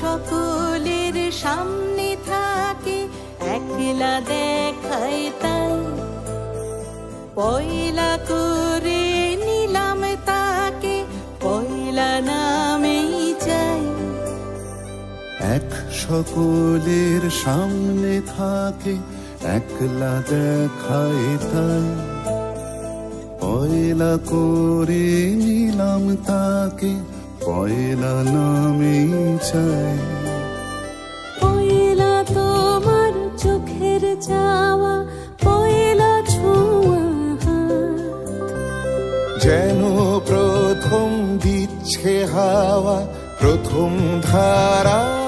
সকলের সামনে থাকে, একলা দেখায় তাই। পয়লা করে নিলাম তাকে, পয়লা নামেই চাই। এক সকলের সামনে থাকে, একলা দেখায় তাই। পয়লা করে নিলাম তাকে, পয়লা নামেই চাই। পয়লা তোমার চোখের চাওয়া, পয়লা ছোঁয়া হাত। যেন প্রথম দিচ্ছে হাওয়া, প্রথম ধারা